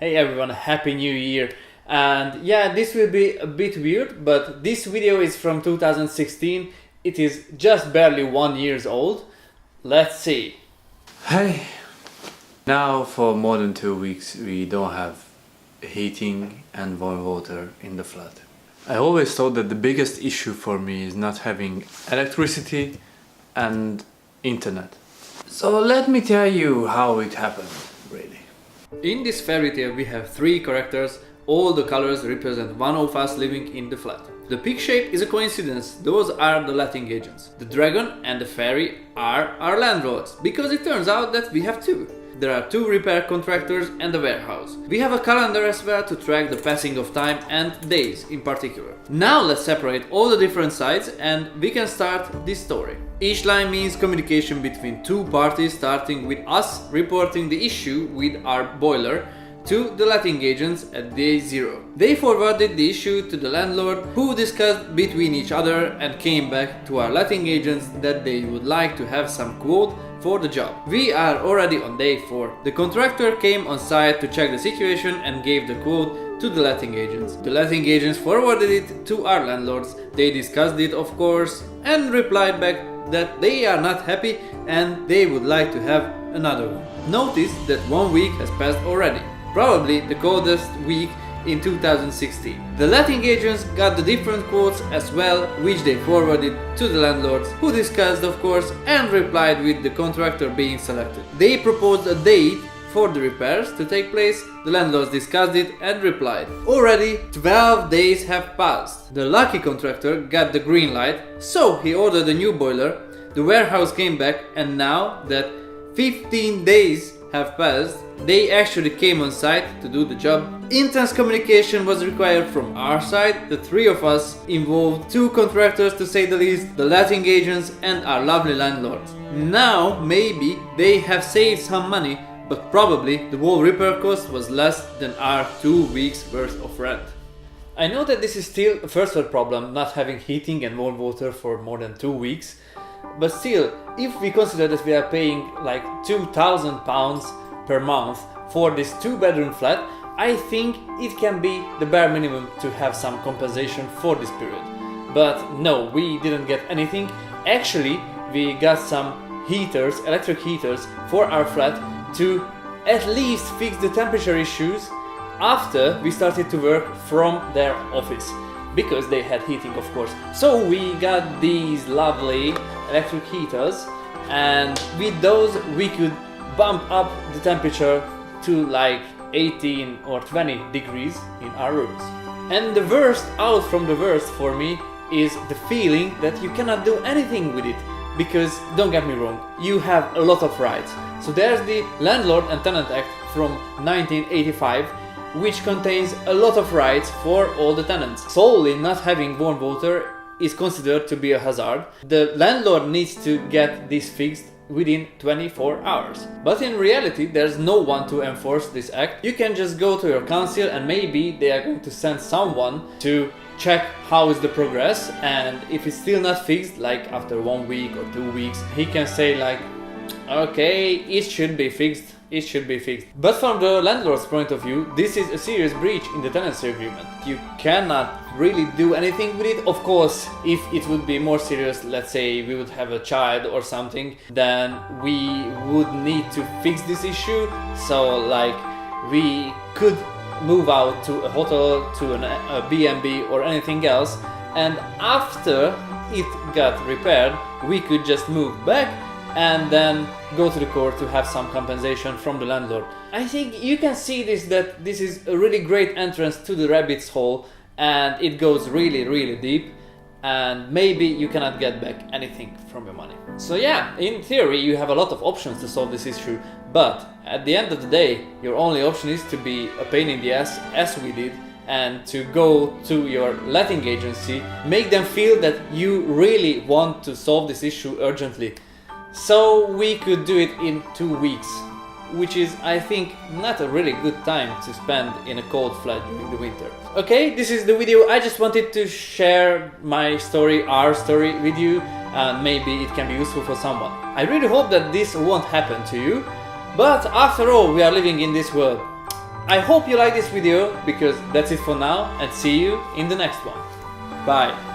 Hey everyone, happy new year. And yeah, this will be a bit weird, but this video is from 2016. It is just barely 1 year old. Let's see. Hey, now for more than 2 weeks we don't have heating and warm water in the flat. I always thought that the biggest issue for me is not having electricity and internet. So let me tell you how it happened, really. In this fairy tale we have 3 characters. All the colors represent one of us living in the flat. The pig shape is a coincidence, those are the letting agents. The dragon and the fairy are our landlords, because it turns out that we have 2. There are 2 repair contractors and a warehouse. We have a calendar as well to track the passing of time and days in particular. Now let's separate all the different sides and we can start this story. Each line means communication between 2 parties, starting with us reporting the issue with our boiler to the letting agents at day 0. They forwarded the issue to the landlord, who discussed between each other and came back to our letting agents that they would like to have some quote for the job. We are already on day 4. The contractor came on site to check the situation and gave the quote to the letting agents. The letting agents forwarded it to our landlords. They discussed it, of course, and replied back that they are not happy and they would like to have another one. Notice that 1 week has passed already. Probably the coldest week in 2016. The letting agents got the different quotes as well, which they forwarded to the landlords, who discussed, of course, and replied with the contractor being selected. They proposed a date for the repairs to take place. The landlords discussed it and replied. Already 12 days have passed. The lucky contractor got the green light, so he ordered a new boiler. The warehouse came back, and now that 15 days have passed, they actually came on site to do the job. Intense communication was required from our side, the 3 of us involved, 2 contractors to say the least, the letting agents and our lovely landlords. Now maybe they have saved some money, but probably the whole repair cost was less than our 2 weeks worth of rent. I know that this is still a first world problem, not having heating and warm water for more than 2 weeks, but still, if we consider that we are paying like £2,000 per month for this 2-bedroom flat, I think it can be the bare minimum to have some compensation for this period. But no, we didn't get anything. Actually, we got some heaters, electric heaters for our flat to at least fix the temperature issues after we started to work from their office, because they had heating, of course. So we got these lovely electric heaters, and with those we could bump up the temperature to like 18 or 20 degrees in our rooms. And the worst out from the worst for me is the feeling that you cannot do anything with it, because don't get me wrong, you have a lot of rights. So there's the Landlord and Tenant Act from 1985, which contains a lot of rights for all the tenants. Solely not having warm water is considered to be a hazard. The landlord needs to get this fixed within 24 hours. But in reality, there's no one to enforce this act. You can just go to your council and maybe they are going to send someone to check how is the progress, and if it's still not fixed, like after 1 week or 2 weeks, he can say like, okay, it should be fixed. It should be fixed. But from the landlord's point of view, this is a serious breach in the tenancy agreement. You cannot really do anything with it. Of course, if it would be more serious, let's say we would have a child or something, then we would need to fix this issue. So like we could move out to a hotel, to a B&B or anything else, and after it got repaired, we could just move back and then go to the court to have some compensation from the landlord. I think you can see that this is a really great entrance to the rabbit's hole, and it goes really deep, and maybe you cannot get back anything from your money. So yeah, in theory you have a lot of options to solve this issue, but at the end of the day your only option is to be a pain in the ass, as we did, and to go to your letting agency, make them feel that you really want to solve this issue urgently. So we could do it in 2 weeks, which is, I think, not a really good time to spend in a cold flat during the winter. Okay, this is the video. I just wanted to share my story, our story with you, and maybe it can be useful for someone. I really hope that this won't happen to you, but after all, we are living in this world. I hope you like this video because that's it for now and see you in the next one. Bye!